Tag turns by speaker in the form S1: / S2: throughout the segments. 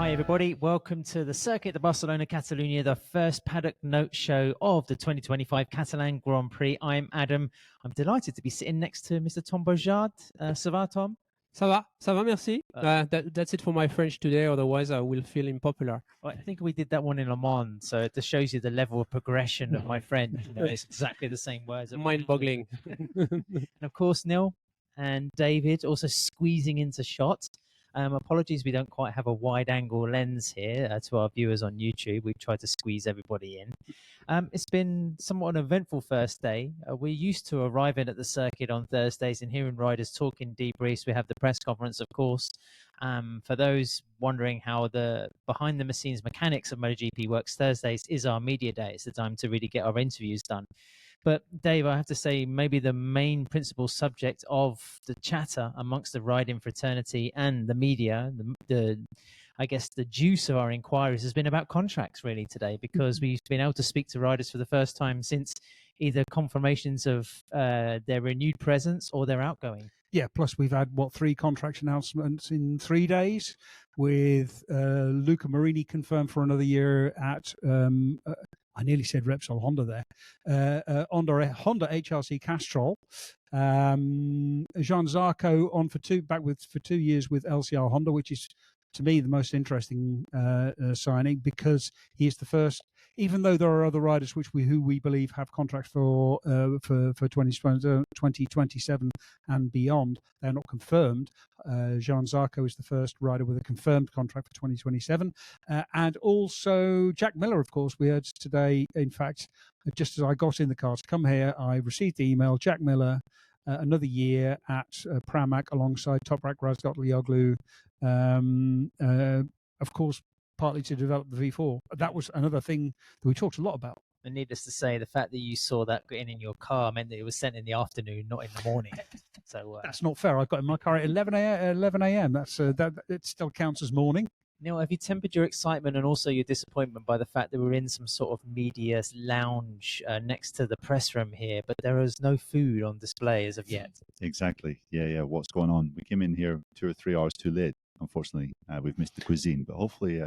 S1: Hi everybody, welcome to the Circuit de Barcelona Catalunya, the first Paddock Note show of the 2025 Catalan Grand Prix. I'm Adam. I'm delighted to be sitting next to Mr. Tom Baujard. Ça va, Tom?
S2: Ça va, merci. That's it for my French today, otherwise I will feel unpopular.
S1: Well, I think we did that one in Le Mans, so it just shows you the level of progression of my French. You know, it's exactly the same words.
S2: Mind-boggling.
S1: And of course, Neil and David also squeezing into shot. Apologies, we don't quite have a wide-angle lens here to our viewers on YouTube. We've tried to squeeze everybody in. It's been somewhat an eventful first day. We're used to arriving at the circuit on Thursdays and hearing riders talking debriefs. We have the press conference, of course. For those wondering how the behind-the-scenes mechanics of MotoGP works, Thursdays is our media day. It's the time to really get our interviews done. But Dave, I have to say, maybe the main principal subject of the chatter amongst the riding fraternity and the media, I guess the juice of our inquiries has been about contracts really today, because we've been able to speak to riders for the first time since either confirmations of their renewed presence or their outgoing.
S3: Yeah, plus we've had, 3 contract announcements in 3 days, with Luca Marini confirmed for another year at, I nearly said Repsol Honda there, Honda HRC Castrol. Johann Zarco on for 2 years with LCR Honda, which is, to me, the most interesting signing, because he is the first. Even though there are other riders who we believe have contracts for 2027 and beyond, they're not confirmed. Johann Zarco is the first rider with a confirmed contract for 2027. And also Jack Miller, of course, we heard today. In fact, just as I got in the car to come here, I received the email, Jack Miller, another year at Pramac alongside Toprak Razgatlioglu. Of course, partly to develop the V4. That was another thing that we talked a lot about.
S1: And needless to say, the fact that you saw that getting in your car meant that it was sent in the afternoon, not in the morning. So
S3: that's not fair. I got in my car at 11 a.m. That's that it still counts as morning.
S1: Neil, have you tempered your excitement and also your disappointment by the fact that we're in some sort of media lounge next to the press room here, but there is no food on display as of yet?
S4: Exactly. Yeah. What's going on? We came in here 2 or 3 hours too late. Unfortunately, we've missed the cuisine, but hopefully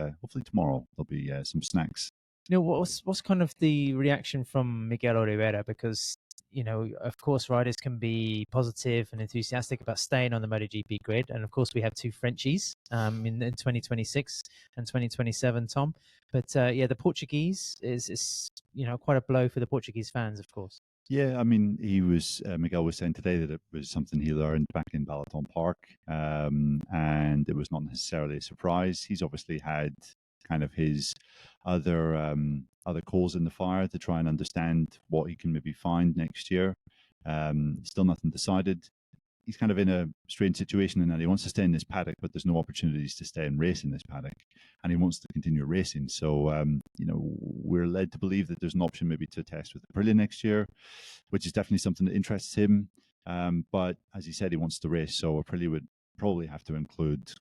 S4: tomorrow there'll be some snacks.
S1: You know, what's kind of the reaction from Miguel Oliveira? Because, you know, of course, riders can be positive and enthusiastic about staying on the MotoGP grid, and of course, we have 2 Frenchies in 2026 and 2027, Tom. But the Portuguese is quite a blow for the Portuguese fans, of course.
S4: Yeah, I mean, Miguel was saying today that it was something he learned back in Balaton Park, and it was not necessarily a surprise. He's obviously had kind of his other coals in the fire to try and understand what he can maybe find next year. Still nothing decided. He's kind of in a strange situation in that he wants to stay in this paddock, but there's no opportunities to stay and race in this paddock, and he wants to continue racing. So, we're led to believe that there's an option maybe to test with Aprilia next year, which is definitely something that interests him. But as he said, he wants to race, so Aprilia would probably have to include,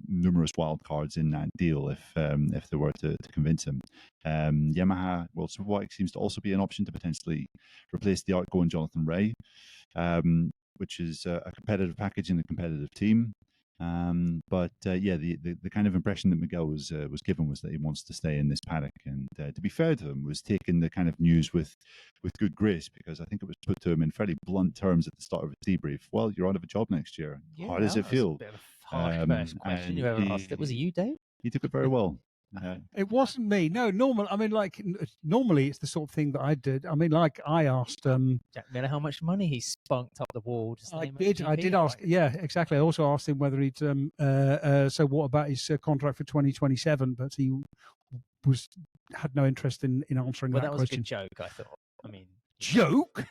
S4: numerous wild cards in that deal if they were to convince him. Yamaha, well, Superbike seems to also be an option to potentially replace the outgoing Jonathan Rea. Which is a competitive package and a competitive team. The kind of impression that Miguel was given was that he wants to stay in this paddock. And to be fair to him, was taking the kind of news with good grace, because I think it was put to him in fairly blunt terms at the start of a debrief. Well, you're out of a job next year.
S1: Yeah,
S4: how does it feel?
S1: A bit of a harsh first question you ever asked. Was it you, Dave?
S4: He took it very well.
S3: It wasn't me. No, normally it's the sort of thing that I did. I mean, like I asked
S1: Jack Miller how much money he spunked up the wall.
S3: I did ask. Yeah, exactly. I also asked him whether he'd. So what about his contract for 2027? But he had no interest in answering that question.
S1: Well, that was a good joke, I thought. I mean,
S3: joke.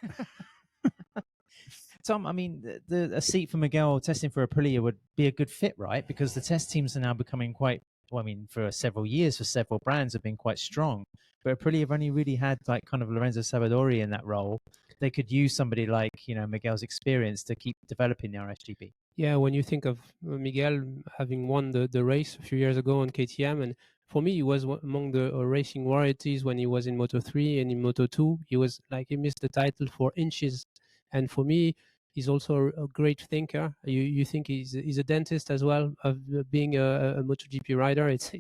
S1: Tom, I mean, a seat for Miguel testing for Aprilia would be a good fit, right? Because the test teams are now becoming quite. Well, I mean, for several years, for several brands have been quite strong. But Aprilia have only really had like kind of Lorenzo Savadori in that role. They could use somebody like, Miguel's experience to keep developing the RSGP.
S2: Yeah, when you think of Miguel having won the race a few years ago on KTM, and for me, he was among the racing royalties when he was in Moto3 and in Moto2. He missed the title for inches. And for me, He's also a great thinker. You think he's a dentist as well, of being a MotoGP rider. It's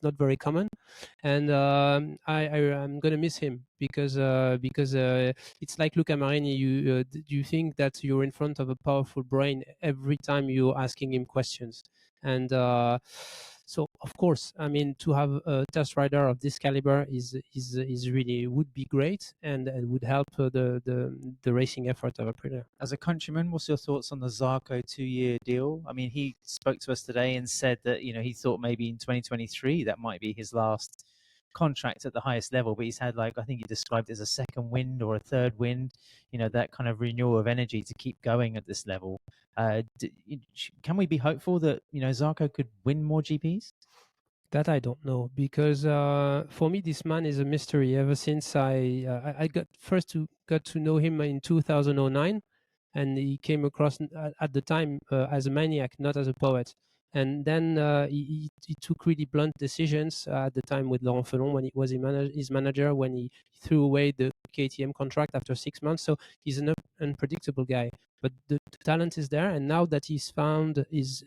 S2: not very common, and I'm gonna miss him because it's like Luca Marini. You think that you're in front of a powerful brain every time you're asking him questions, and so of course, I mean, to have a test rider of this caliber is really would be great, and would help the racing effort of Aprilia.
S1: As a countryman, what's your thoughts on the Zarco 2-year deal? I mean, he spoke to us today and said that he thought maybe in 2023 that might be his last contract at the highest level, but he's had, like, I think he described it as a second wind or a third wind, that kind of renewal of energy to keep going at this level. Can we be hopeful that Zarco could win more GPs?
S2: That I don't know, because for me this man is a mystery. Ever since I got to know him in 2009, and he came across at the time as a maniac, not as a poet. And then he took really blunt decisions at the time with Laurent Felon when he was his manager, when he threw away the KTM contract after 6 months. So he's an unpredictable guy, but the talent is there. And now that he's found his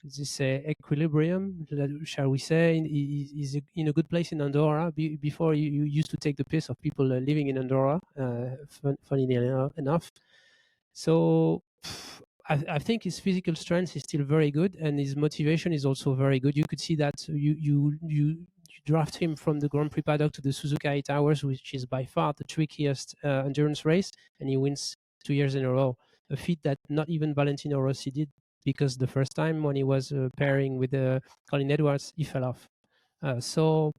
S2: this equilibrium, shall we say, is in a good place in Andorra. Before you used to take the piss of people living in Andorra, funnily enough. So I think his physical strength is still very good, and his motivation is also very good. You could see that you draft him from the Grand Prix paddock to the Suzuka 8 Hours, which is by far the trickiest endurance race, and he wins 2 years in a row. A feat that not even Valentino Rossi did, because the first time when he was pairing with Colin Edwards, he fell off. So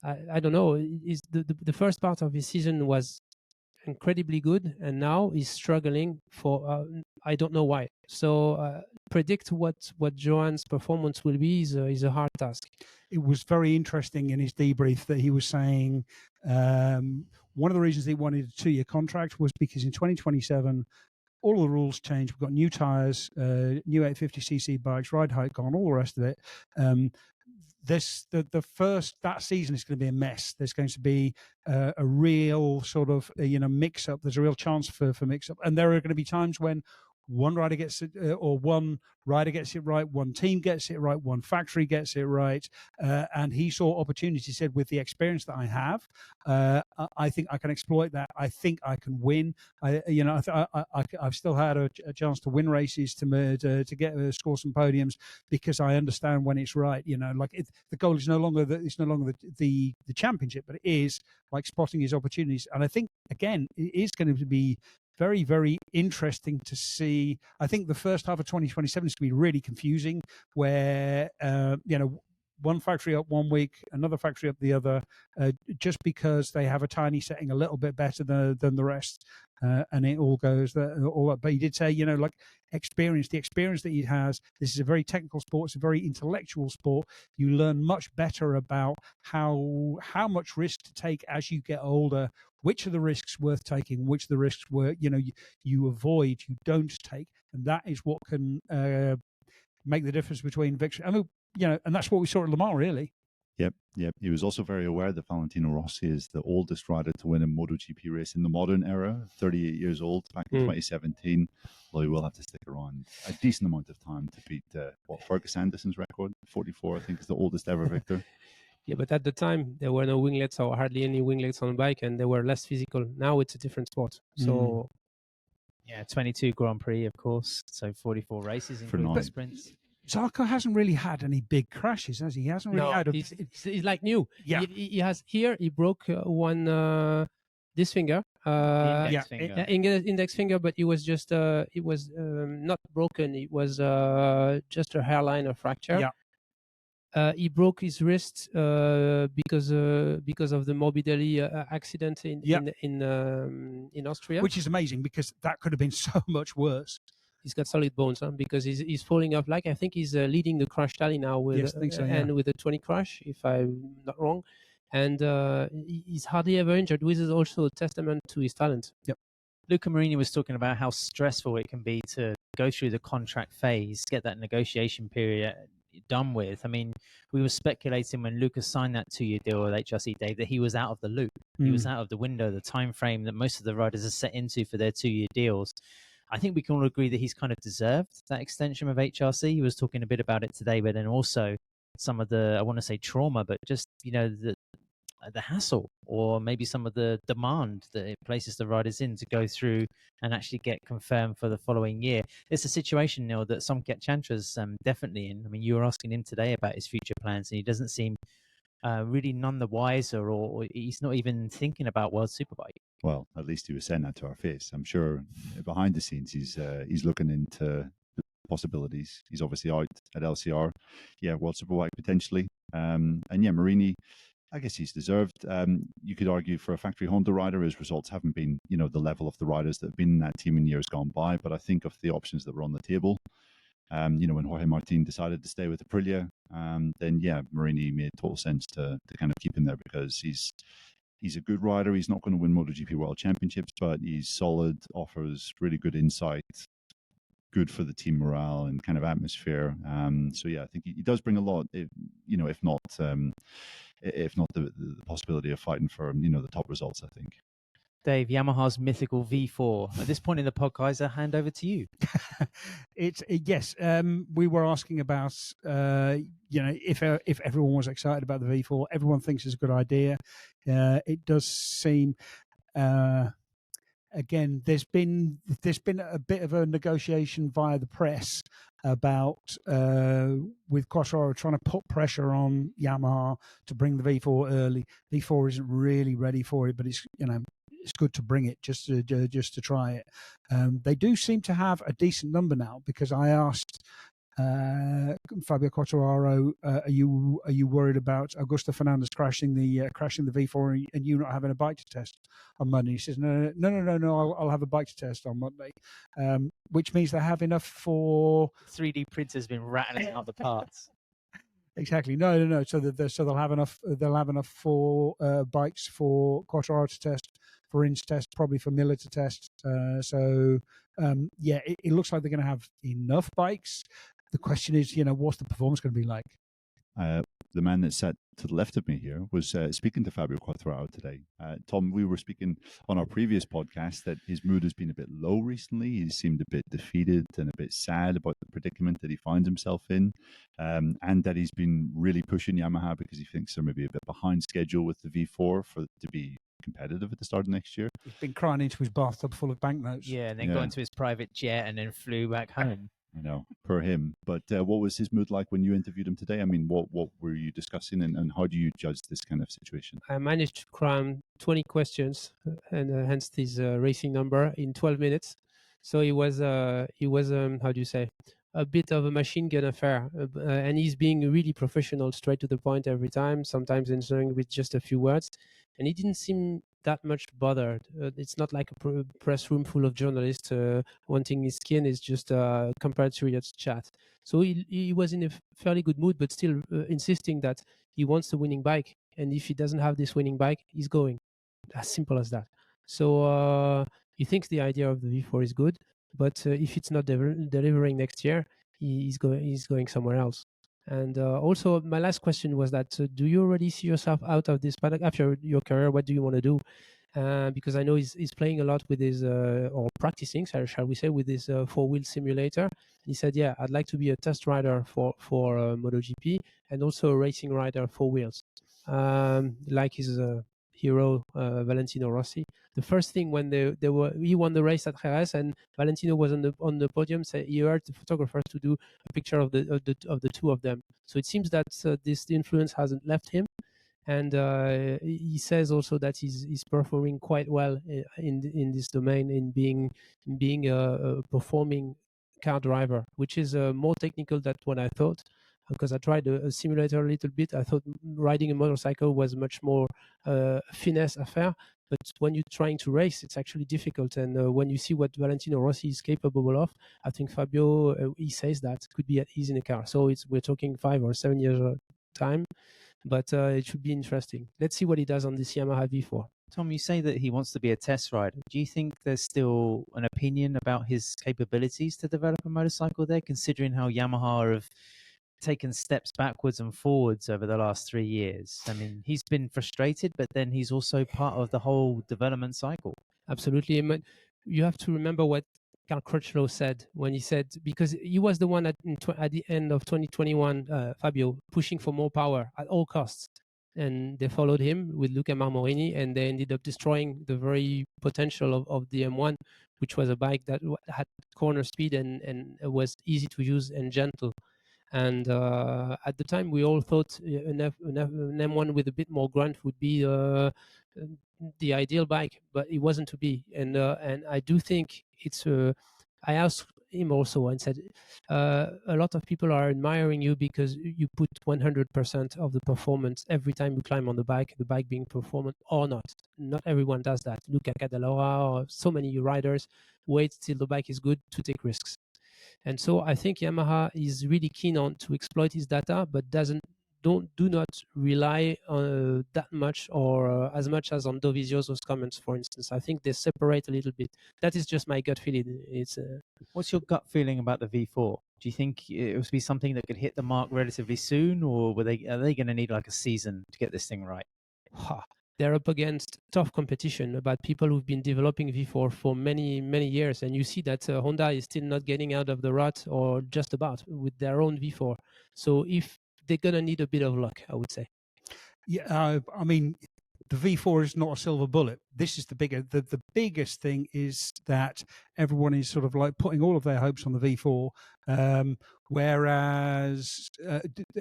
S2: I don't know. The first part of his season was incredibly good, and now he's struggling for I don't know why. So predict what Johann's performance will be is a hard task.
S3: It was very interesting in his debrief that he was saying one of the reasons he wanted a 2-year contract was because in 2027 all of the rules changed. We've got new tyres, new 850cc bikes, ride height gone, all the rest of it. That season is going to be a mess. There's going to be a real sort of mix up. There's a real chance for mix up, and there are going to be times when one rider gets it, or one rider gets it right, one team gets it right, one factory gets it right, and he saw opportunities. He said, with the experience that I have, I think I can exploit that. I think I can win. I've still had a chance to win races, to get score some podiums, because I understand when it's right. The goal is no longer the championship, but it is like spotting his opportunities. And I think again, it is going to be very, very interesting to see. I think the first half of 2027 is going to be really confusing, where one factory up one week, another factory up the other, just because they have a tiny setting a little bit better than the rest, and it all goes all up. But he did say, like experience, the experience that he has. This is a very technical sport. It's a very intellectual sport. You learn much better about how much risk to take as you get older. Which are the risks worth taking? Which are the risks where you avoid, you don't take, and that is what can make the difference between victory. I mean, and that's what we saw at Le Mans, really.
S4: Yep. He was also very aware that Valentino Rossi is the oldest rider to win a MotoGP race in the modern era, 38 years old back in 2017. Although he will have to stick around a decent amount of time to beat Fergus Anderson's record, 44, I think, is the oldest ever victor.
S2: Yeah, but at the time there were no winglets, or hardly any winglets on the bike, and they were less physical. Now it's a different sport. So
S1: yeah, 22 Grand Prix, of course. So 44 races, including sprints.
S3: Zarco hasn't really had any big crashes, has he? He hasn't really had.
S2: He's like new.
S3: Yeah,
S2: he has here. He broke this finger, index finger, but it was just not broken. It was just a hairline of fracture.
S3: Yeah.
S2: He broke his wrist because of the Morbidelli accident in Austria,
S3: which is amazing because that could have been so much worse.
S2: He's got solid bones, because he's falling off. Like I think he's leading the crash tally now with and with a 20 crash, if I'm not wrong, and he's hardly ever injured, which is also a testament to his talent.
S3: Yep.
S1: Luca Marini was talking about how stressful it can be to go through the contract phase, get that negotiation period, done with. I mean, we were speculating when Luca signed that 2-year deal with HRC, Dave, that he was out of the loop. He was out of the window, the time frame that most of the riders are set into for their 2-year deals. I think we can all agree that he's kind of deserved that extension of HRC. He was talking a bit about it today, but then also some of the, I want to say trauma, but just, the hassle, or maybe some of the demand that it places the riders in to go through and actually get confirmed for the following year. It's a situation, Neil, that Somket Chantra's definitely in. I mean, you were asking him today about his future plans, and he doesn't seem really none the wiser, or he's not even thinking about World Superbike.
S4: Well, at least he was saying that to our face. I'm sure behind the scenes he's looking into the possibilities. He's obviously out at LCR, World Superbike potentially, and Marini, I guess he's deserved. You could argue for a factory Honda rider, his results haven't been, the level of the riders that have been in that team in years gone by. But I think of the options that were on the table, when Jorge Martin decided to stay with Aprilia, then Marini made total sense to kind of keep him there, because he's a good rider. He's not going to win MotoGP World Championships, but he's solid, offers really good insight, good for the team morale and kind of atmosphere. I think he does bring a lot, if not the possibility of fighting for the top results, I think.
S1: Dave, Yamaha's mythical V4. At this point in the podcast, I hand over to you.
S3: Yes. We were asking about if everyone was excited about the V4. Everyone thinks it's a good idea. It does seem. Again, there's been a bit of a negotiation via the press about with Quartararo trying to put pressure on Yamaha to bring the V4 early. V4 isn't really ready for it, but it's good to bring it just to try it. They do seem to have a decent number now, because I asked Fabio Quartararo, are you worried about Augusto Fernandez crashing the V4 and you not having a bike to test on Monday? He says no, I'll have a bike to test on Monday, which means they have enough for
S1: 3D printers been rattling out the parts.
S3: Exactly. No. So they'll have enough. They'll have enough for bikes for Quartararo to test, for Inns test, probably for Miller to test. It looks like they're going to have enough bikes. The question is, what's the performance going to be like?
S4: The man that sat to the left of me here was speaking to Fabio Quartararo today. Tom, we were speaking on our previous podcast that his mood has been a bit low recently. He seemed a bit defeated and a bit sad about the predicament that he finds himself in, and that he's been really pushing Yamaha because he thinks they're maybe a bit behind schedule with the V4 to be competitive at the start of next year.
S3: He's been crying into his bathtub full of banknotes.
S1: Yeah, and then got into his private jet and then flew back home.
S4: I know, per him. But what was his mood like when you interviewed him today? I mean, what were you discussing, and how do you judge this kind of situation?
S2: I managed to cram 20 questions, and hence this racing number, in 12 minutes. So he was how do you say, a bit of a machine gun affair, and he's being really professional, straight to the point every time, sometimes answering with just a few words. And he didn't seem that much bothered. It's not like a press room full of journalists wanting his skin. It's just compared to Riyadh's chat. So he was in a fairly good mood, but still insisting that he wants the winning bike. And if he doesn't have this winning bike, he's going. As simple as that. So he thinks the idea of the V4 is good, but if it's not delivering next year, he's going somewhere else. And also, my last question was that, do you already see yourself out of this paddock after your career? What do you want to do? Because I know he's playing a lot with his, or practicing, shall we say, with his four-wheel simulator. He said, yeah, I'd like to be a test rider for MotoGP and also a racing rider, 4 wheels, like his hero, Valentino Rossi. The first thing when he won the race at Jerez and Valentino was on the podium, he urged the photographers to do a picture of the two of them. So it seems that this influence hasn't left him, and he says also that he's performing quite well in this domain, in being a performing car driver, which is more technical than what I thought. Because I tried a simulator a little bit. I thought riding a motorcycle was much more finesse affair. But when you're trying to race, it's actually difficult. And when you see what Valentino Rossi is capable of, I think Fabio, he says that could be at ease in a car. So we're talking 5 or 7 years time. But it should be interesting. Let's see what he does on this Yamaha V4.
S1: Tom, you say that he wants to be a test rider. Do you think there's still an opinion about his capabilities to develop a motorcycle there, considering how Yamaha have taken steps backwards and forwards over the last 3 years. I mean, he's been frustrated, but then he's also part of the whole development cycle.
S2: Absolutely. You have to remember what Carl Crutchlow said when he said, because he was the one at the end of 2021, Fabio, pushing for more power at all costs. And they followed him with Luca Marini, and they ended up destroying the very potential of the M1, which was a bike that had corner speed and was easy to use and gentle. And at the time, we all thought an M1 with a bit more grunt would be the ideal bike, but it wasn't to be. And I do think it's. I asked him also and said, a lot of people are admiring you because you put 100% of the performance every time you climb on the bike being performant or not. Not everyone does that. Luca Cadalora or so many riders wait till the bike is good to take risks. And so I think Yamaha is really keen on to exploit his data, but do not rely on that much or as much as on Dovizioso's comments, for instance. I think they separate a little bit. That is just my gut feeling. It's
S1: What's your gut feeling about the V4? Do you think it would be something that could hit the mark relatively soon, or are they going to need like a season to get this thing right?
S2: They're up against tough competition about people who've been developing V4 for many, many years. And you see that Honda is still not getting out of the rut, or just about, with their own V4. So if they're going to need a bit of luck, I would say.
S3: Yeah, I mean, the V4 is not a silver bullet. This is the biggest thing is that everyone is sort of like putting all of their hopes on the V4. Whereas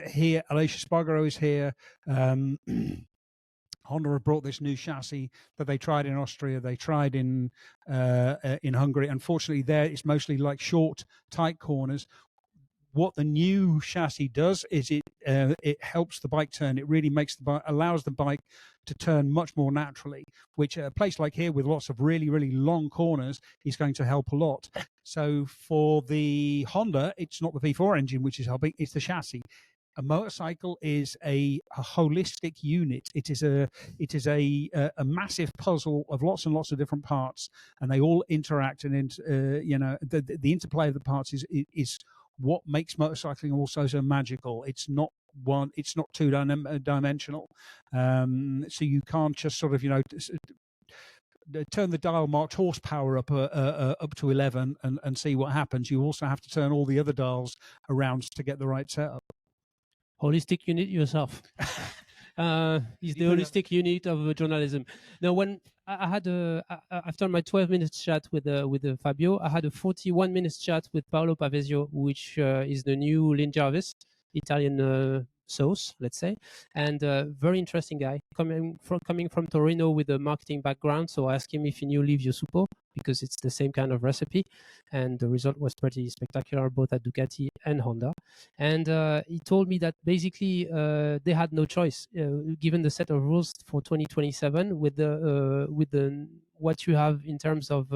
S3: here, Aleix Espargaro is here. Honda have brought this new chassis that they tried in Austria, they tried in Hungary. Unfortunately, there it's mostly like short, tight corners. What the new chassis does is it helps the bike turn. It really allows the bike to turn much more naturally, which at a place like here with lots of really, really long corners is going to help a lot. So for the Honda, it's not the V4 engine which is helping, it's the chassis. A motorcycle is a holistic unit. It is a massive puzzle of lots and lots of different parts, and they all interact. And the interplay of the parts is what makes motorcycling also so magical. It's not two-dimensional. So you can't just sort of turn the dial marked horsepower up to 11 and see what happens. You also have to turn all the other dials around to get the right setup.
S2: Holistic unit yourself. Is the holistic unit of journalism. Now, when I had after my 12 minutes chat with Fabio, I had a 41 minutes chat with Paolo Pavesio, which is the new Lynn Jarvis, Italian sauce, let's say, and very interesting guy coming from Torino with a marketing background. So I asked him if he knew Livio Suppo, because it's the same kind of recipe, and the result was pretty spectacular both at Ducati and Honda. And he told me that basically they had no choice given the set of rules for 2027 with the what you have in terms of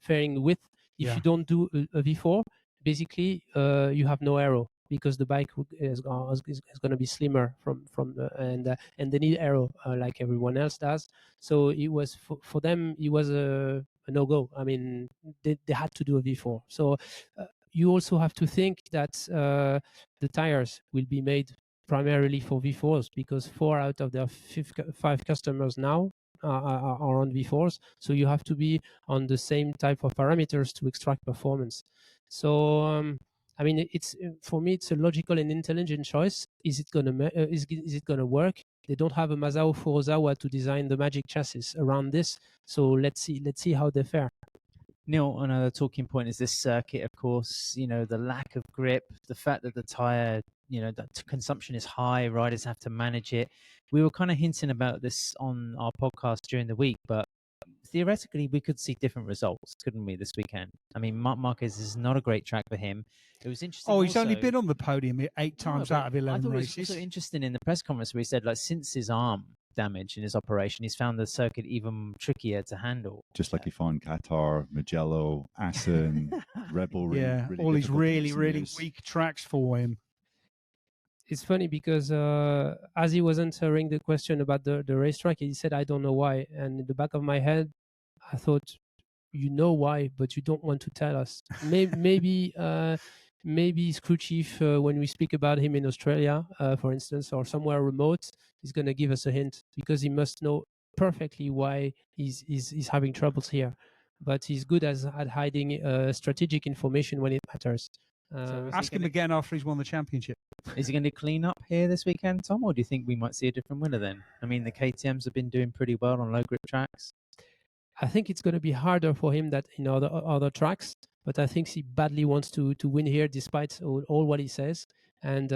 S2: fairing width. If you don't do a V4, basically you have no aero, because the bike is going to be slimmer and they need aero like everyone else does. So it was for them, it was a no-go. I mean, they had to do a V4. So you also have to think that the tires will be made primarily for V4s, because 4 out of their 5 customers now are on V4s. So you have to be on the same type of parameters to extract performance. So I mean, it's for me, it's a logical and intelligent choice. Is it gonna work? They don't have a Masao Furuzawa to design the magic chassis around this. So let's see how they fare.
S1: Neil, another talking point is this circuit, of course, the lack of grip, the fact that the tire, that consumption is high, riders have to manage it. We were kind of hinting about this on our podcast during the week, but theoretically we could see different results, couldn't we, this weekend? I mean, Marquez is not a great track for him. It was interesting.
S3: Oh, he's only been on the podium 8 times out of 11 races.
S1: It was also interesting in the press conference where he said, like, since his arm damage in his operation, he's found the circuit even trickier to handle.
S4: Just like he found Qatar, Mugello, Assen, Rebel Ring.
S3: Yeah,
S4: really
S3: all these really
S4: years.
S3: weak tracks for him.
S2: It's funny because as he was answering the question about the racetrack, he said, I don't know why. And in the back of my head, I thought, you know why, but you don't want to tell us. Maybe maybe his crew chief, when we speak about him in Australia, for instance, or somewhere remote, is going to give us a hint, because he must know perfectly why he's having troubles here. But he's good at hiding strategic information when it matters.
S1: So is
S3: Ask him again after he's won the championship.
S1: Is he going to clean up here this weekend, Tom, or do you think we might see a different winner then? I mean, the KTMs have been doing pretty well on low grip tracks.
S2: I think it's going to be harder for him than in other tracks, but I think he badly wants to win here, despite all what he says. And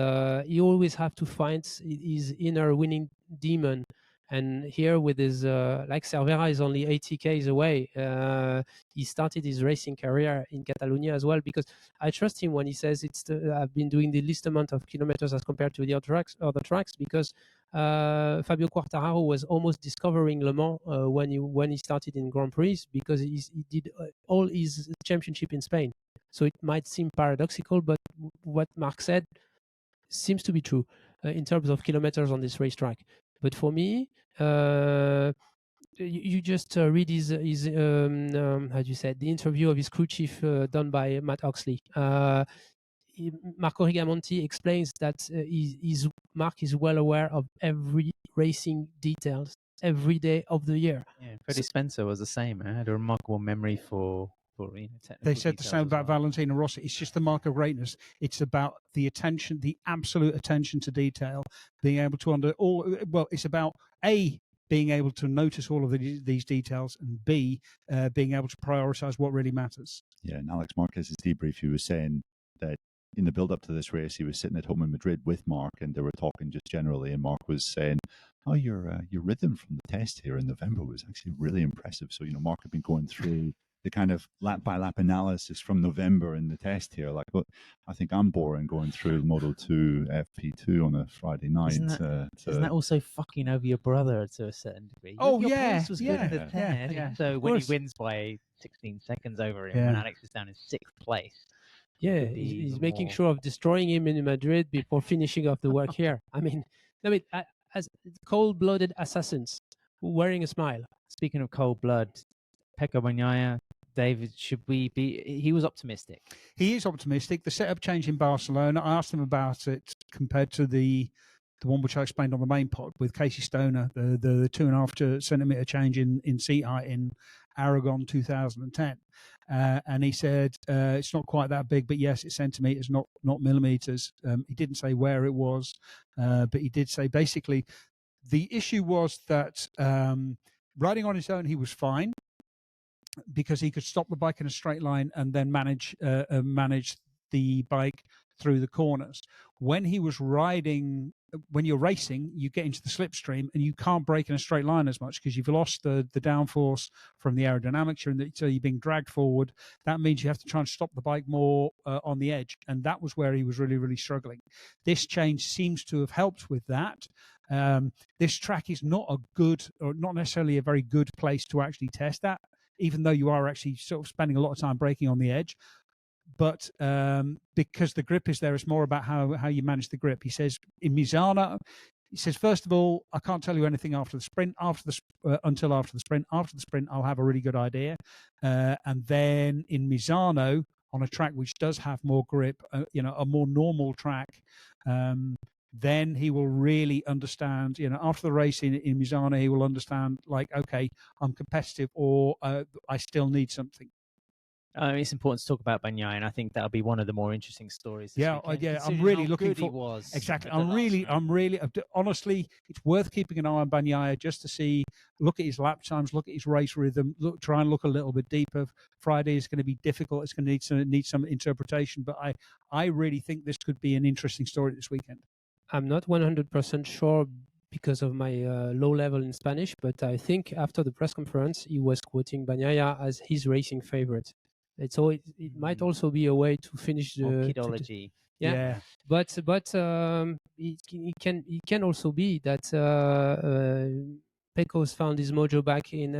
S2: he always have to find his inner winning demon. And here with his, like Cervera is only 80 k's away. He started his racing career in Catalonia as well, because I trust him when he says I've been doing the least amount of kilometers as compared to the other tracks, because Fabio Quartararo was almost discovering Le Mans when he started in Grand Prix, because he did all his championship in Spain. So it might seem paradoxical, but what Mark said seems to be true in terms of kilometers on this racetrack. But for me, you just read his how do you say, the interview of his crew chief done by Matt Oxley. Marco Rigamonti explains that Mark is well aware of every racing details every day of the year.
S1: Yeah, Freddie Spencer was the same. I had a remarkable memory for technical.
S3: They said the
S1: details
S3: same
S1: as
S3: about
S1: well.
S3: Valentino Rossi. It's just the mark of greatness. It's about the attention, the absolute attention to detail, being able to it's about A, being able to notice all of these details, and B, being able to prioritize what really matters.
S4: Yeah, and Alex Marquez's debrief, he was saying that in the build-up to this race, he was sitting at home in Madrid with Mark, and they were talking just generally, and Mark was saying, "Oh, your rhythm from the test here in November was actually really impressive." So, Mark had been going through the kind of lap-by-lap analysis from November in the test here. Like, well, I think I'm boring going through Moto 2 FP2 on a Friday night.
S1: Isn't that also fucking over your brother to a certain degree?
S3: Oh,
S1: your
S3: yeah,
S1: pace was good in the
S3: yeah,
S1: test.
S3: yeah,
S1: So
S3: of
S1: when he
S3: course.
S1: wins by 16 seconds over him,
S3: Yeah.
S1: when Alex is down in 6th place.
S2: Yeah,
S1: could be
S2: he's
S1: even
S2: making
S1: more.
S2: sure of destroying him in Madrid before finishing off the work here. I mean, as cold-blooded assassins wearing a smile.
S1: Speaking of cold blood, Pecco Bagnaia, David, he was optimistic.
S3: He is optimistic. The setup change in Barcelona, I asked him about it compared to the one which I explained on the main pod with Casey Stoner, the 2.5 centimeter change in seat height in Aragon 2010. And he said it's not quite that big, but yes, it's centimeters, not millimeters. He didn't say where it was, but he did say basically the issue was that riding on his own, he was fine, because he could stop the bike in a straight line and then manage the bike through the corners. When he was riding, when you're racing, you get into the slipstream and you can't brake in a straight line as much, because you've lost the downforce from the aerodynamics, so you're being dragged forward. That means you have to try and stop the bike more on the edge, and that was where he was really, really struggling. This change seems to have helped with that. This track is not a good, or not necessarily a very good place to actually test that, even though you are actually sort of spending a lot of time braking on the edge. But because the grip is there, it's more about how you manage the grip. He says in Misano, first of all, I can't tell you anything after the sprint. Until after the sprint. After the sprint, I'll have a really good idea. And then in Misano, on a track which does have more grip, a more normal track, then he will really understand, after the race in Misano, he will understand, like, okay, I'm competitive, or I still need something.
S1: It's important to talk about Bagnaia, and I think that'll be one of the more interesting stories this weekend,
S3: I'm
S1: considering
S3: really
S1: how
S3: looking
S1: good he
S3: for.
S1: was.
S3: Exactly,
S1: at the last round.
S3: honestly, it's worth keeping an eye on Bagnaia just to see, look at his lap times, look at his race rhythm, try and look a little bit deeper. Friday is going to be difficult. It's going to need some interpretation, but I really think this could be an interesting story this weekend.
S2: I'm not 100% sure because of my low level in Spanish, but I think after the press conference, he was quoting Bagnaia as his racing favorite. So it might also be a way to finish the
S1: kidology.
S2: Yeah. But it can also be that Pecco's found his mojo back in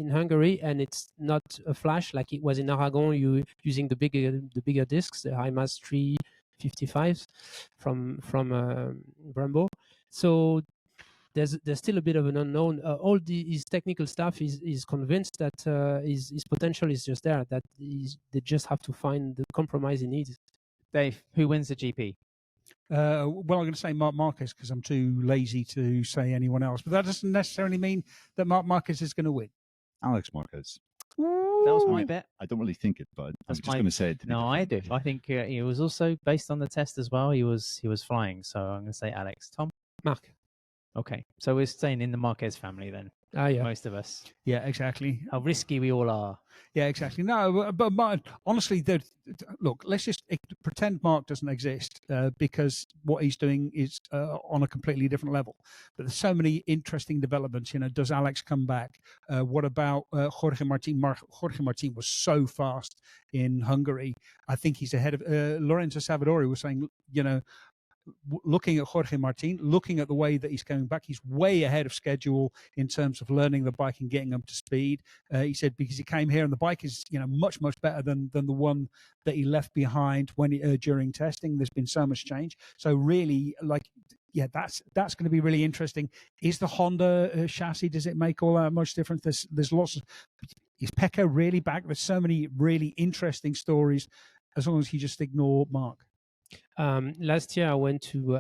S2: Hungary, and it's not a flash like it was in Aragon. Using the bigger discs, the HiMass 355s from Brembo. So there's still a bit of an unknown. All his technical staff is convinced that his potential is just there. That they just have to find the compromise he needs.
S1: Dave, who wins the GP?
S3: Well, I'm going to say Marc Marquez because I'm too lazy to say anyone else. But that doesn't necessarily mean that Marc Marquez is going to win.
S4: Alex Marquez.
S1: That was my bet.
S4: I don't really think it, but I'm
S1: That's
S4: just
S1: my-
S4: going to say it.
S1: No, I do. I think he was also based on the test as well. He was flying, so I'm going to say Alex. Tom.
S2: Marc.
S1: Okay, so we're staying in the Marquez family then.
S2: Yeah.
S1: Most of us.
S3: Yeah, exactly.
S1: How risky we all are.
S3: Yeah, exactly. No, but honestly, look, let's just pretend Mark doesn't exist because what he's doing is on a completely different level. But there's so many interesting developments. You know, does Alex come back? What about Jorge Martin? Jorge Martin was so fast in Hungary. I think he's ahead of Lorenzo Savadori was saying, you know, looking at Jorge Martin, looking at the way that he's coming back, he's way ahead of schedule in terms of learning the bike and getting up to speed. He said because he came here and the bike is, you know, much better than the one that he left behind when during testing. There's been so much change. So really, like, yeah, that's going to be really interesting. Is the Honda chassis, does it make all that much difference? There's lots of. Is Pecco really back? There's so many really interesting stories. As long as you just ignore Mark.
S2: Last year I went to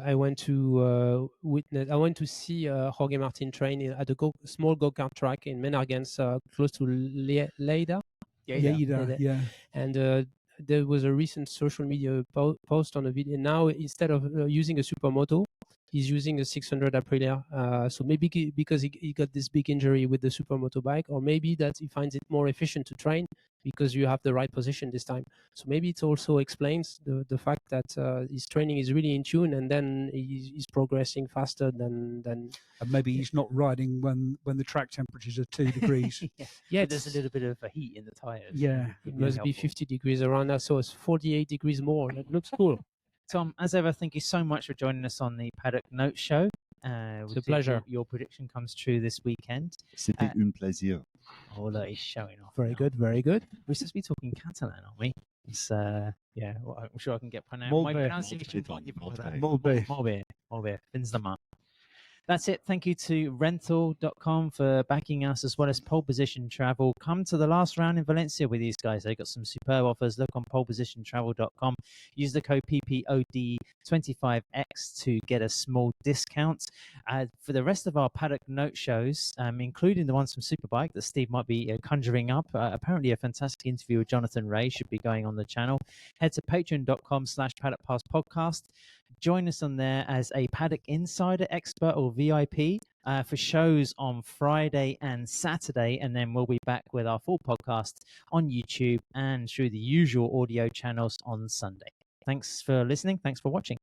S2: see Jorge Martin train at a small go-kart track in Menargens, close to Lleida.
S3: Yeah.
S2: And there was a recent social media post on a video. Now instead of using a supermoto, he's using a 600 Aprilia. So maybe because he got this big injury with the supermoto bike, or maybe that he finds it more efficient to train because you have the right position this time. So maybe it also explains the fact that his training is really in tune, and then he's progressing faster than.
S3: And maybe he's not riding when the track temperatures are 2 degrees.
S1: Yeah, there's a little bit of a heat in the tires.
S3: Yeah.
S2: It must be 50 degrees around now, so it's 48 degrees more. That looks cool.
S1: Tom, as ever, thank you so much for joining us on the Paddock Note Show.
S2: It's a pleasure.
S1: Your prediction comes true this weekend.
S4: C'était un plaisir.
S1: Oh, look, he's showing off.
S2: Very
S1: now.
S2: good, very good.
S1: We're supposed to be talking Catalan, aren't we? It's, yeah, well, I'm sure I can get pronounced.
S3: Molt
S1: My
S3: bé.
S1: pronunciation
S4: Molt bé.
S3: Molt bé.
S1: Molt bé. Fins demà. That's it. Thank you to rental.com for backing us, as well as Pole Position Travel. Come to the last round in Valencia with these guys. They've got some superb offers. Look on polepositiontravel.com. Use the code PPOD25X to get a small discount. For the rest of our Paddock Note shows, including the ones from Superbike that Steve might be conjuring up, apparently a fantastic interview with Jonathan Ray should be going on the channel. Head to patreon.com/Paddock Pass Podcast. Join us on there as a Paddock Insider expert or VIP for shows on Friday and Saturday, and then we'll be back with our full podcast on YouTube and through the usual audio channels on Sunday. Thanks for listening. Thanks for watching.